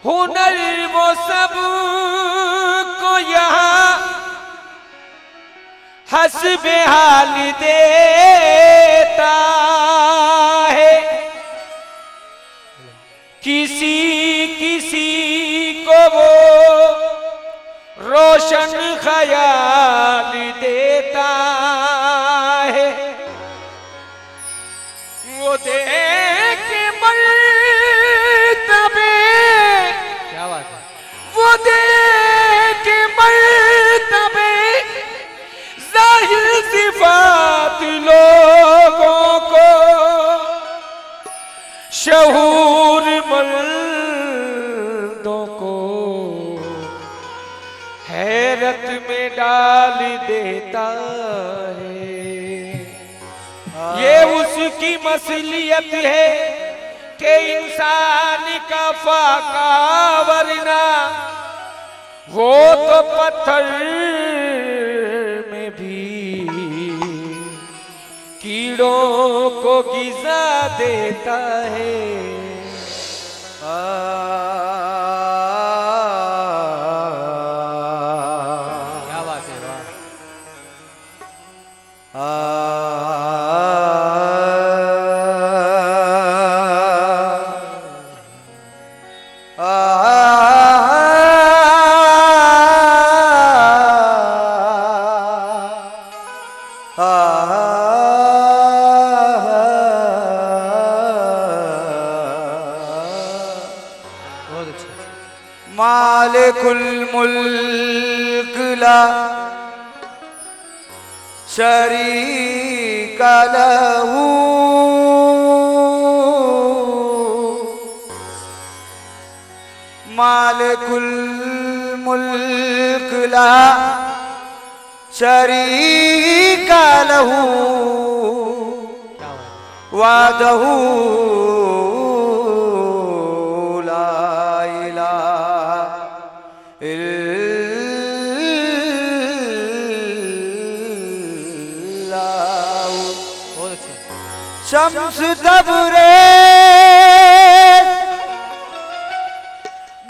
हुनर वो सब को यहाँ हस्बे हाल देता है। किसी किसी को वो रोशन ख्याल देता है। वो देख मर्तबे, क्या बात है, वो देख मर्तबे जाहिर सिफात लोगों को शहूर मर्दों को हैरत में डाल देता है। ये उसकी मसलियत है कि इंसान का फाका, वरना वो तो पत्थर में भी कीड़ों को गिज़ा देता है। क्या बात है, वाह। मालिकुल मुल्क ला शरीक लहू, मालिकुल मुल्क ला शरीक लहू वादहू ला इलाहा इल्लल्लाह। बहुत अच्छा। शम्स तबरे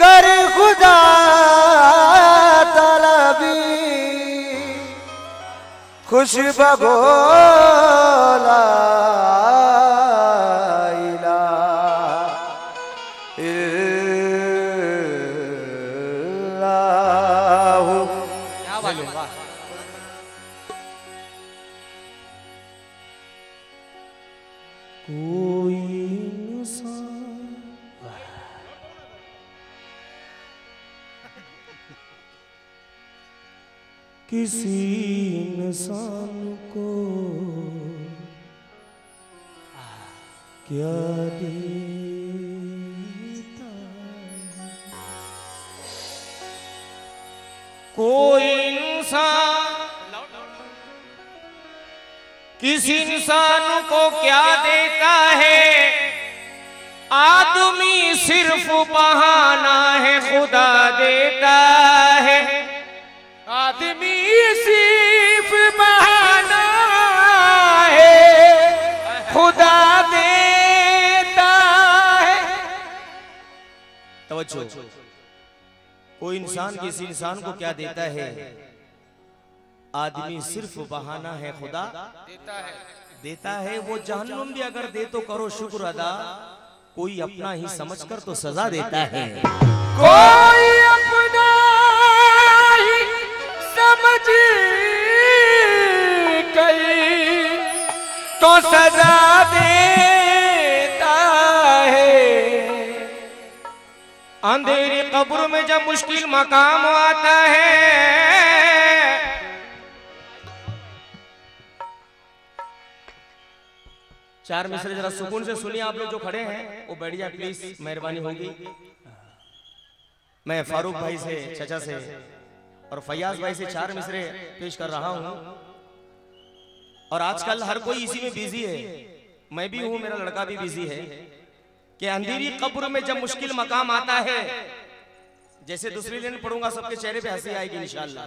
गर खुदा तलबी खुश बगोला इलाहा इल्लल्लाह। क्या बात है, वाह। कोई इंसान किसी इंसान को क्या देता है? कोई इंसान किसी इंसान को क्या देता है? आदमी सिर्फ बहाना है, खुदा देता है। आदमी सिर्फ बहाना है, खुदा देता है। तवज्जो। कोई इंसान किसी इंसान को क्या देता है? आदमी सिर्फ बहाना है, खुदा देता है। वो जहन्नुम भी अगर दे तो करो शुक्र अदा, कोई अपना ही समझकर तो सजा देता है। कोई अपना ही समझ गई तो सजा देता है। अंधेरी कब्र में जब मुश्किल मकाम आता है, चार मिसरे जरा सुकून से सुनिए। आप लोग जो खड़े हैं वो बैठ जाए प्लीज, मेहरबानी होगी। मैं फारूक भाई से, चचा से और फैयाज भाई से चार मिसरे पेश कर रहा हूं। और आजकल हर कोई इसी में बिजी है, मैं भी हूं, मेरा लड़का भी बिजी है। कि अंधेरी कब्र में जब मुश्किल मकाम आता है, जैसे दूसरी लाइन पढ़ूंगा सबके चेहरे पे हंसी आएगी इंशाअल्लाह।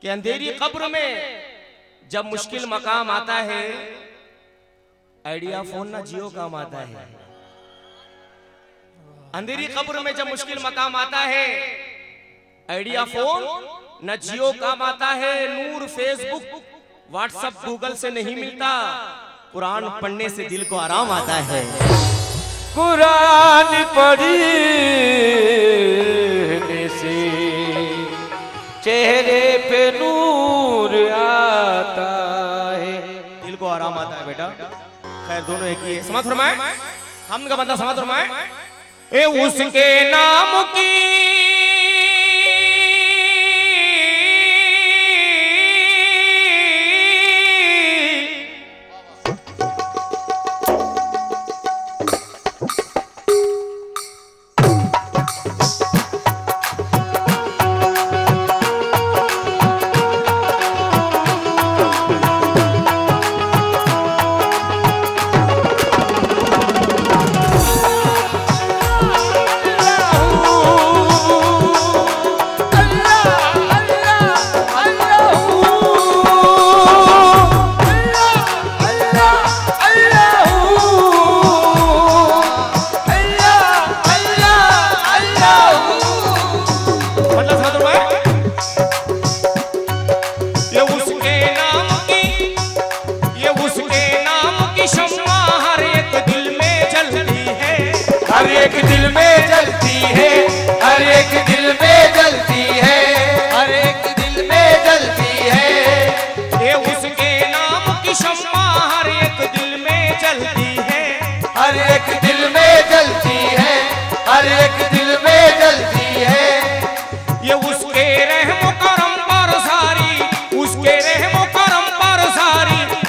कि अंधेरी कब्र में जब मुश्किल मकाम आता है, आइडिया फोन ना जियो काम आता है। अंधेरी कब्र में जब मुश्किल मकाम आता है, आइडिया फोन न जियो काम आता है, नूर फेसबुक व्हाट्सएप गूगल से नहीं मिलता, कुरान पढ़ने से दिल को आराम आता है। कुरान पढ़ने से चेहरे पे नूर आता है, दिल को आराम आता है बेटा। खैर दोनों एक ही है। समाज फरमाए, हम का बंदा समाज फरमाए। ए उसके नाम की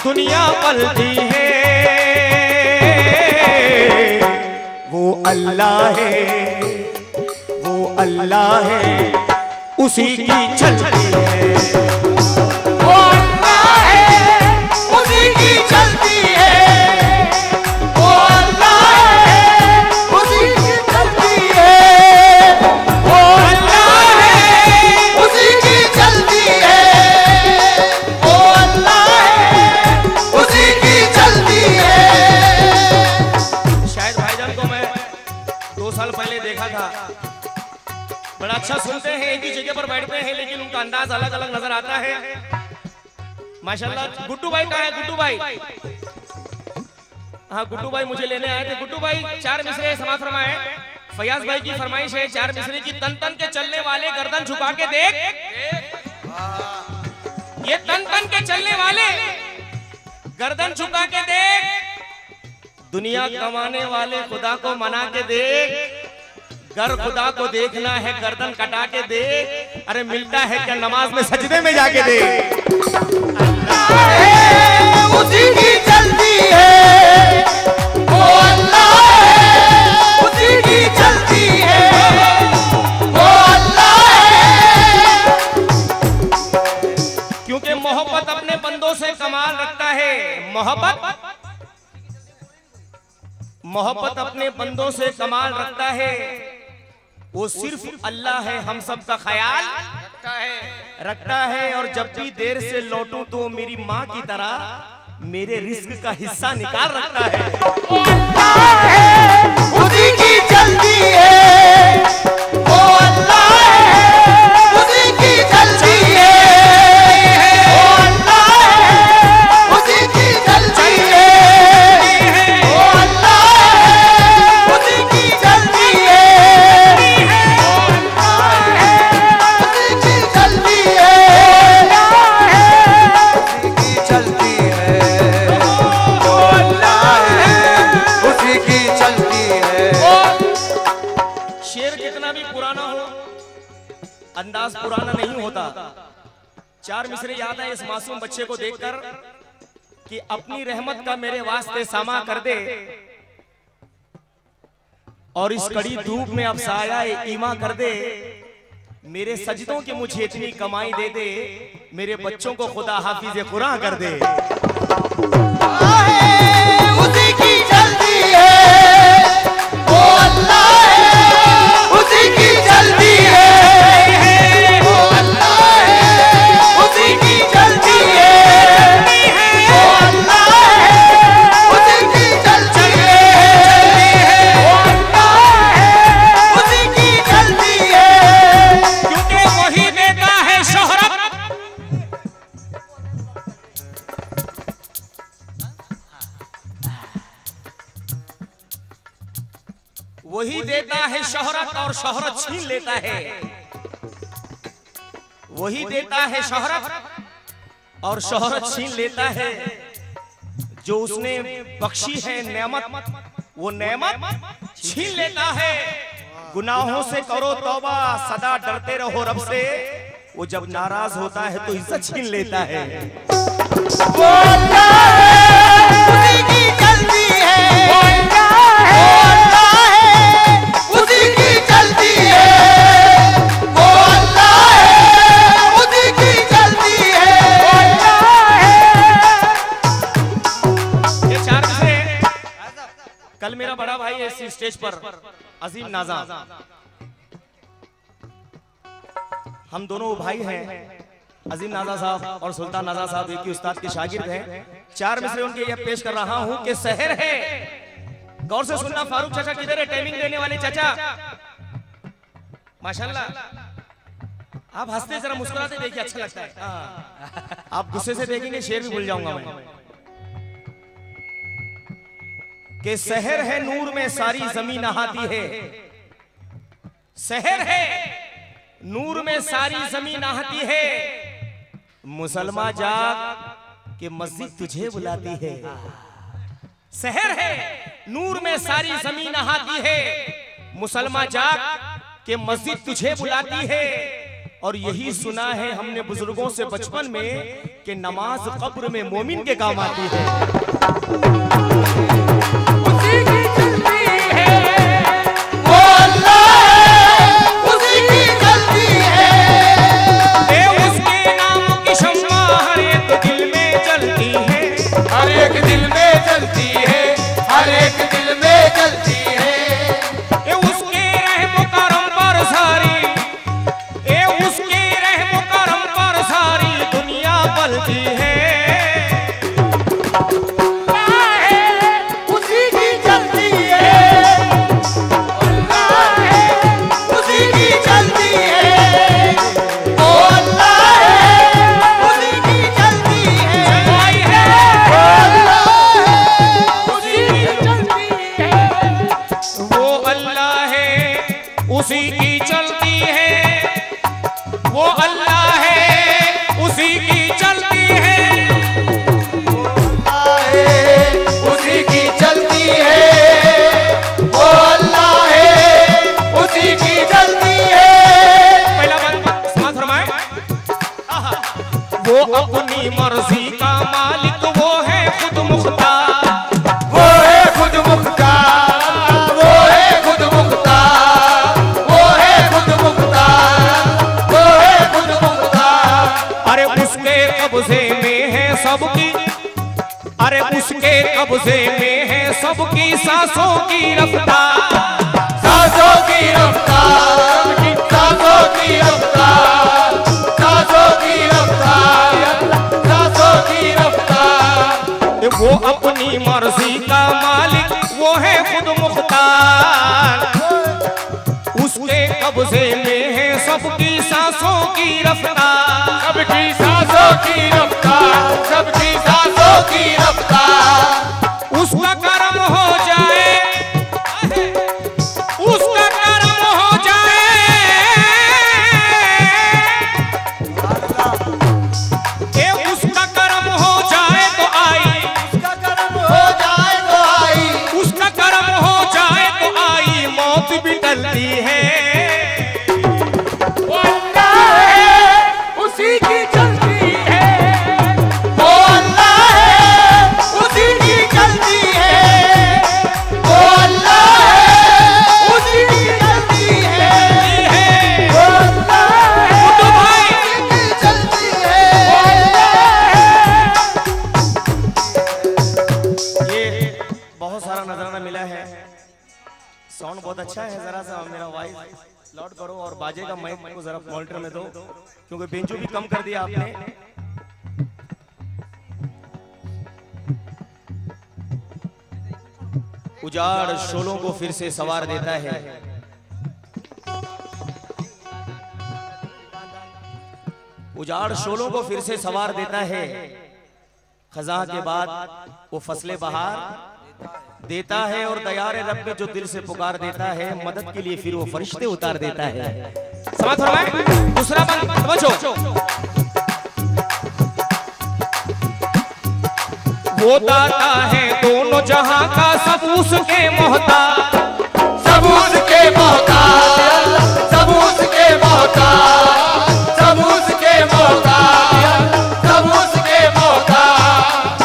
दुनिया पलती है, वो अल्लाह है, वो अल्लाह है, उसी की चलती है, वो अल्लाह है, उसी की चलती है, वो अल्लाह है, उसी की चलती है, वो अल्लाह है, उसी की चलती है, वो अल्लाह है, उसी की चलती है। शायद भाईजान को मैं 2 साल पहले देखा था, बड़ा अच्छा सुनते हैं, एक ही जगह पर बैठते हैं, लेकिन उनका अंदाज अलग अलग नजर आता है। माशाल्लाह। गुड्डू भाई कहाँ है? गुड्डू भाई, हाँ गुड्डू भाई मुझे लेने आए थे। गुड्डू भाई 4 मिसरे समाज फरमाए। फयाज भाई की फरमाइश है 4 मिसरे की। तन तन के चलने वाले गर्दन झुका के देख, ये तन तन के चलने वाले गर्दन झुका के देख, दुनिया कमाने वाले खुदा को मना के देख, गर खुदा को देखना है गर्दन कटा के देख, अरे मिलता है क्या नमाज में सजदे में जाके देख। अल्लाह है, उसी की चलती है, वो अल्लाह है, उसी की चलती है, वो अल्लाह है। क्योंकि मोहब्बत अपने बंदों से कमाल रखता है, मोहब्बत अपने बंदों से कमाल रखता है, वो सिर्फ अल्लाह है, हम सब का ख्याल रखता है। और जब भी देर से लौटूं तो मेरी माँ की तरह मेरे रिस्क का हिस्सा निकाल रखता है। वो अल्लाह है, उसी की चलती है, वो अल्लाह है, उसी की चलती है, वो अल्लाह है, उसी की चलती है, वो अल्लाह है, उसी की चलती है, वो अल्लाह है, उसी की चलती है, उसी की चलती है, वो अल्लाह है, उसी की चलती है। शेर कितना भी पुराना हो, अंदाज पुराना नहीं होता। 4 मिसरे याद है इस मासूम बच्चे को देखकर कि अपनी रहमत का मेरे वास्ते सामा कर दे, और इस कड़ी धूप में अब साया ईमा कर दे, मेरे सजदों की मुझे इतनी कमाई दे दे, मेरे बच्चों को खुदा हाफिज कुरान कर दे। उसी की चलती है, वो अल्लाह है, उसी की चलती है, वो अल्लाह है, उसी की चलती है, वो अल्लाह है, उसी की चलती है, वो अल्लाह है, वही देता है शोहरत और शोहरत छीन लेता है। वही देता है शोहरत और शोहरत छीन लेता है। जो उसने बख्शी है नेमत, वो नेमत छीन लेता है। गुनाहों से करो तौबा, सदा डरते रहो रब से। वो जब नाराज होता है तो इज्जत छीन लेता है। वो अल्लाह है, उसी की चलती है। वो अल्लाह है, उसी की चलती है। वो अल्लाह है, उसी की चलती है। वो अल्लाह है। ये चार से कल मेरा बड़ा भाई है इस स्टेज पर, अजीम नाजा। हम दोनों भाई हैं। अजीम नाजा साहब और सुल्तान नाजा साहब एक ही उस्ताद के शागिर्द हैं। चार मिसरे उनके यह पेश कर रहा हूं कि शहर है। गौर से सुनना। फारूक चाचा किधर है? टाइमिंग देने वाले चाचा। माशाल्लाह आप हंसते जरा मुस्कुराते देखिए, अच्छा लगता है। आप गुस्से से देखेंगे शेर भी भूल जाऊंगा मैं। कि शहर है नूर में सारी जमीन नहाती है। शहर है नूर में सारी जमीन नहाती है। मुसलमान जाग के मस्जिद तुझे बुलाती है। शहर है नूर में सारी जमीन नहाती है। मुसलमान जाग के मस्जिद तुझे बुलाती है। और यही सुना है हमने बुजुर्गों से बचपन में कि नमाज कब्र में मोमिन के काम आती है। उसी की चलती है। वो अल्लाह है, उसी की चलती है। उसके नाम की शम्मा हर एक दिल में जलती है। हर एक दिल में चलती है। हर एक दिल में चलती है। उसके रहम करम पर सारी, उसके रहम करम पर सारी दुनिया पलती है। उसी की चलती है। अल्लाह है, उसी की चलती है। वो अल्लाह है, उसी की चलती है। वो अल्लाह है, उसी की चलती है। वो अल्लाह है उसी की चलती है। वो अल्लाह है उसी की चलती है। उसी की चलती है। वो अल्लाह है, उसी की चलती है। पहला बात समाज फरमाए। वो अपनी मर्जी का मालिक, वो है खुद मुख्तार। वो है खुद मुख्तार। वो है खुद मुख्तार। वो है खुद मुख्तार। वो है खुद मुख्तार। अरे उसके कब्जे में है सबकी, अरे उसके कब्जे में है सबकी सांसों की रफ्तार। सांसों की रफ्तार। सांसों की रफ्तार। सांसों की रफ्तार। सांसों की रफ्तार। वो अपनी मर्जी का मालिक, वो है खुद मुख्तार। उसके कब्जे में है सबकी सांसों की रफ्तार। सबकी सांसों की रफ्तार। सबकी सांसों की रफ्तार। उसका करम हो जाए, उसका करम हो जाए, उसका करम हो जाए तो आई, उसका करम हो जाए तो आई। उसका करम हो जाए तो आई मौत भी टलती है। वो अल्लाह है, उसी की चलती है। वो अल्लाह है, उसी की चलती है। वो अल्लाह है, उसी की चलती है। वो अल्लाह है, तो भाई उसी की चलती है। वो अल्लाह है। ये बहुत सारा नजराना मिला है। साउंड बहुत अच्छा है। जरा सा मेरा वॉइस लॉड करो और बाजे का माइक को जरा मॉनिटर में दो, क्योंकि बेंचो भी कम कर दिया आपने। उजाड़ शोलों को फिर से सवार देता है। उजाड़ शोलों को फिर से सवार देता है। खजा के बाद वो फसले बहार देता है और दयार रब में जो दिल से पुकार देता है, मदद के लिए फिर वो फरिश्ते उतार देता है। समझ फरमाए। दूसरा बंद समझो, वो दाता है दोनों जहां का, सब उसके मोहताज, सब उसके मोहताज, सब उसके मोहताज, सब उसके मोहताज, सब उसके मोहताज।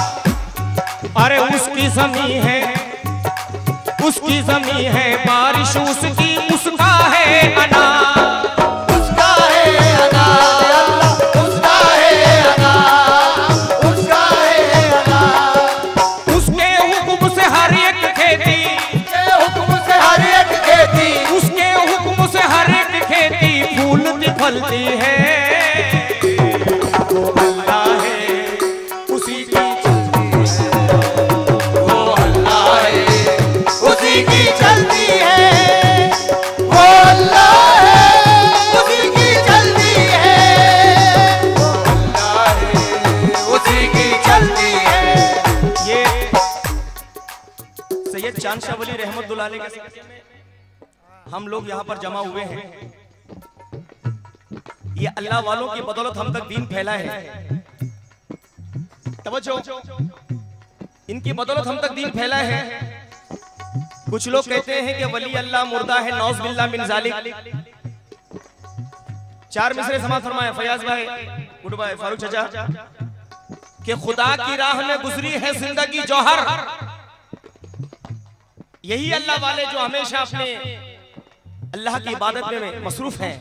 अरे उसकी ज़मीं है, उसकी ज़मीं है, बारिश उसकी, उसका है अनाज, उसका है अनाज, उसका है अनाज, उसका है अनाज। उसके हुक्म से हर एक खेती, उसके हुक्म से हर एक खेती, उसके हुक्म से हर एक खेती फूलती फलती है। वो अल्लाह है, उसी की वो अल्लाह है, उसी की चलती है। वो अल्लाह है, उसी की चलती है। वो अल्लाह है, उसी की चलती है। ये सैयद चांद शाह वली रहमतुल्लाह अलैह के सदक़े में हम लोग यहाँ पर जमा हुए हैं। ये अल्लाह वालों की बदौलत हम तक दीन फैला है। तवज्जो, इनकी बदौलत हम तक दीन फैला है। कुछ लोग कहते हैं कि वली अल्लाह मुर्दा है, नौज़ बिल्लाह मिन ज़ालिक। चार मिसरे समाज फरमाए फयाज भाई, गुड भाई, फारूक चाचा, कि खुदा की राह में गुजरी है जिंदगी जौहर। यही अल्लाह वाले जो हमेशा अपने अल्लाह की इबादत में मसरूफ हैं।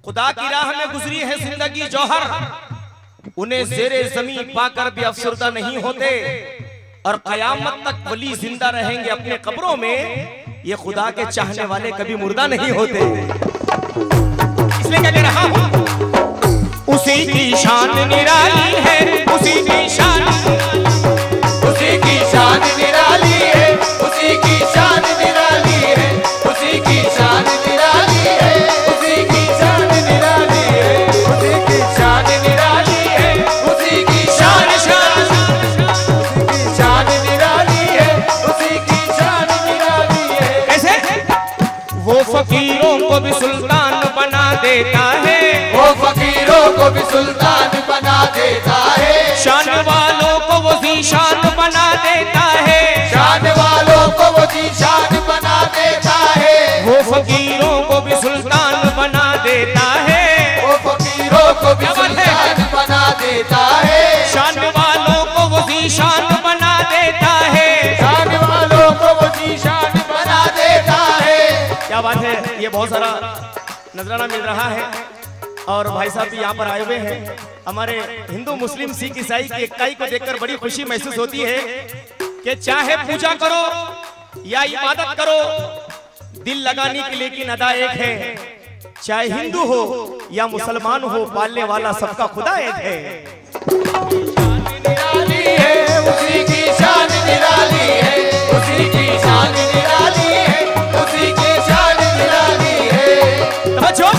खुदा की राह में गुजरी है जिंदगी जौहर, उन्हें ज़ेरे ज़मीन पाकर भी अफसरदा नहीं होते, और कयामत तक वली जिंदा रहेंगे अपने कब्रों में। ये खुदा के चाहने वाले कभी मुर्दा नहीं होते। इसलिए क्या कह रहा हूं, उसी की शान निराली है, उसी की शान, उसी की शान निराली है, उसी की शान निराली है, उसी की शान निराली है, उसी की शान निराली है, उसी की शान निराली है, उसी की शान शान निराली है, उसी की शान निराली है। कैसे? वो फकीरों को भी सुल्तान बना देता है, वो फकीरों को भी सुल्तान बना देता है, शान वालों को वो ज़ीशान बना देता है, शान वालों को वो जीशान बना देता है, वो फकीरों को भी सुल्तान बना देता है, वो फकीरों को भी सुल्तान बना देता है, शान वालों को वो ज़ीशान बना देता है। शान वालों को वो जीशान बना देता है। क्या बात है, ये बहुत सारा नजराना मिल रहा है। और भाई साहब भी यहाँ पर आए हुए हैं। हमारे हिंदू मुस्लिम सिख ईसाई की इकाई को देखकर बड़ी खुशी महसूस होती है कि चाहे पूजा करो या इबादत करो, दिल लगाने की लेकिन अदा एक है। चाहे हिंदू हो या मुसलमान हो, पालने वाला सबका खुदा एक है। निराली है, उसी की शान निराली है, उसी की शान निराली है, उसी की शान निराली है। तवज्जो,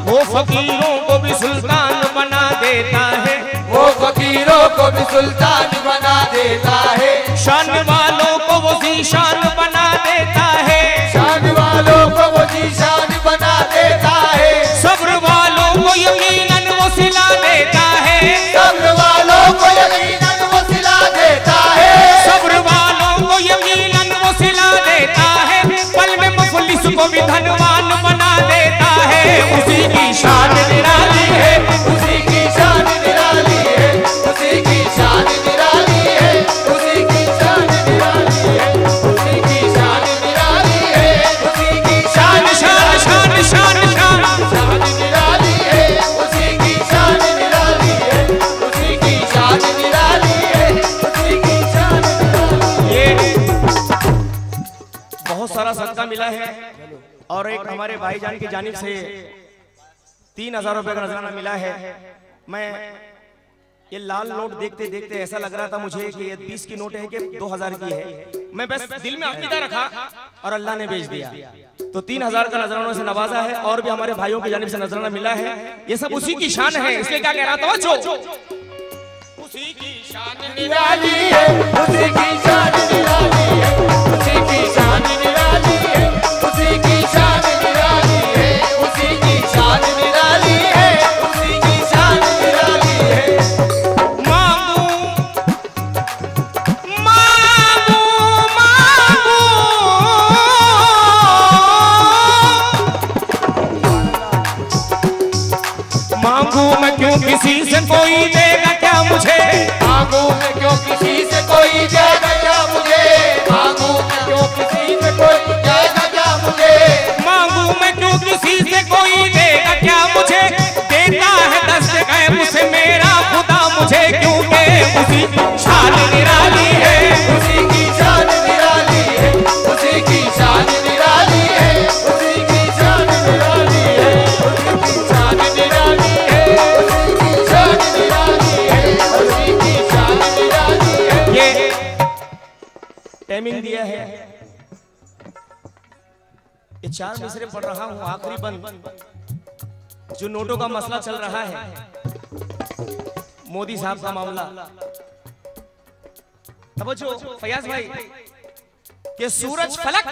वो फकीरों को भी सुल्तान बना देता है, वो फकीरों को भी सुल्तान बना देता है, शान वालों को वो ज़ीशान बना देता है, शान वालों को वो जीशान बना देता है, सब्र वालों को यकीनन वो सिला देता है, सब्र वालों को यकीनन वो सिला देता है, सब्र वालों को यकीनन वो सिला देता है, पल में मुफलिस को भी धनवान बना देता है। उसी की शान निराली है, उसी की शान निराली है, उसी की शान निराली है, उसी की शान निराली है, उसी की शान निराली है, उसी की शान शान शान शान शान शान निराली है, उसी की शान निराली है, उसी की शान निराली है, उसी की शान निराली है। ये बहुत सारा सदका मिला है। और एक हमारे भाईजान की जानिब से 3000 रुपए का नजराना मिला है। मैं ये लाल नोट देखते देखते ऐसा लग रहा था मुझे कि ये 20 की नोट है कि 2000 की है। मैं बस दिल में अकीदा रखा और अल्लाह ने भेज दिया। तो 3000 का नजरानों से नवाजा है और भी हमारे भाइयों की जानिब से नजराना मिला है। ये सब उसी की शान है। इसलिए क्या कह रहा था, उसी की शान निराली है, उसी की शान निराली है, उसी की शान निराली है, उसी की शान निराली है, उसी की शान निराली है, उसी की शान निराली है। मांगू मांगू मांगू मांगू मैं क्यों किसी से कोई देगा क्या मुझे, मांगू मैं क्यों किसी से कोई देगा क्या मुझे, मांगू मैं क्यों किसी से कोई देगा क्या मुझे, मांगू मैं क्यों किसी से कोई देगा क्या मुझे, देता है दस्त गैब से मेरा खुदा मुझे, क्योंकि उसी की शान निराली है, उसी की शान निराली है, उसी की शान निराली है, उसी की शान निराली है, उसी की शान निराली है, उसी की शान निराली है, उसी की शान निराली है। ये टाइमिंग दिया है, ये 4 मिसरे पढ़ रहा हूं, आखिरी बंद। जो नोटों का मसला चल रहा है, मोदी साहब का मामला, अब जो फयाज भाई, ये सूरज फलक,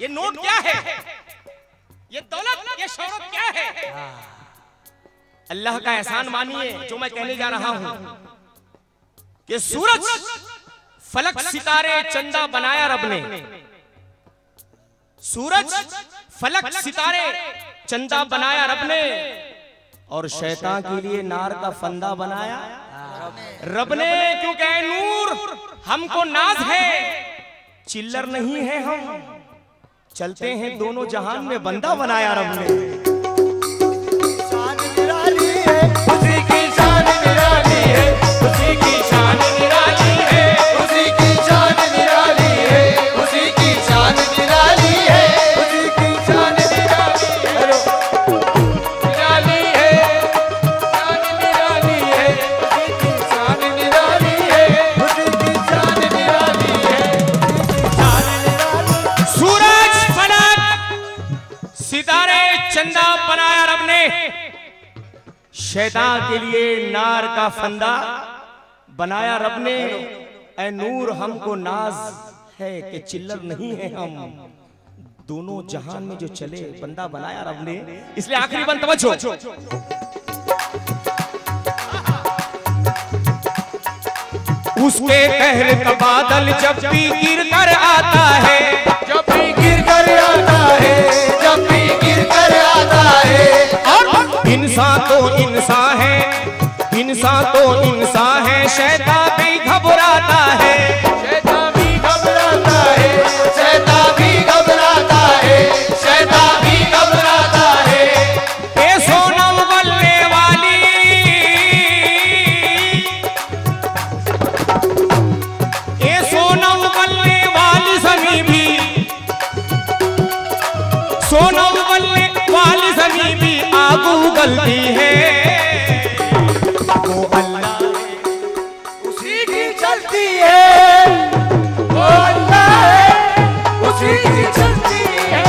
ये नोट क्या है, ये दौलत, ये शौहरत क्या है, अल्लाह का एहसान मानिए जो मैं कहने जा रहा हूं कि सूरज फलक सितारे चंदा बनाया रब ने, सूरज फलक सितारे चंदा बनाया रब ने, और शैतान के लिए नार का फंदा बनाया रब ने, क्योंकि नूर हमको नाज है, चिल्लर नहीं है हम, चलते हैं दोनों जहान में, बंदा बनाया रब ने। शान निराली है, उसी की शान निराली है, उसी की शान निराली है, उसी की शान निराली है, उसी की शान निराली है, उसी की शान निराली है, निराली है, शान निराली है, उसी की शान निराली है, उसी की शान निराली है, शान निराली। सूरज फलक सितारे चंदा बनाया रब ने, शैतान के लिए नार का फंदा बनाया रब ने, ऐ नूर हमको नाज है कि चिल्लर नहीं है हम, दोनों जहान में जो चले बंदा बनाया रब ने। इसलिए आखिरी बंद तवज्जो, उसके कहर का बादल जब भी गिर कर आता है, जब भी गिर कर आता है, जब भी गिर कर आता है, और इंसान तो इंसान है, इंसान तो इंसान है, शैतान भी घबराता है, शैतान भी घबराता है, शैतान भी घबराता है, शैतान भी घबराता है। ये सोनम बल्ले वाली, ये सोनम बल्ले वाली समी भी, सोनम बल्ले वाली समी भी आगू गलती है, वो अल्लाह उसी की चलती है, वो अल्लाह है, उसी की चलती है।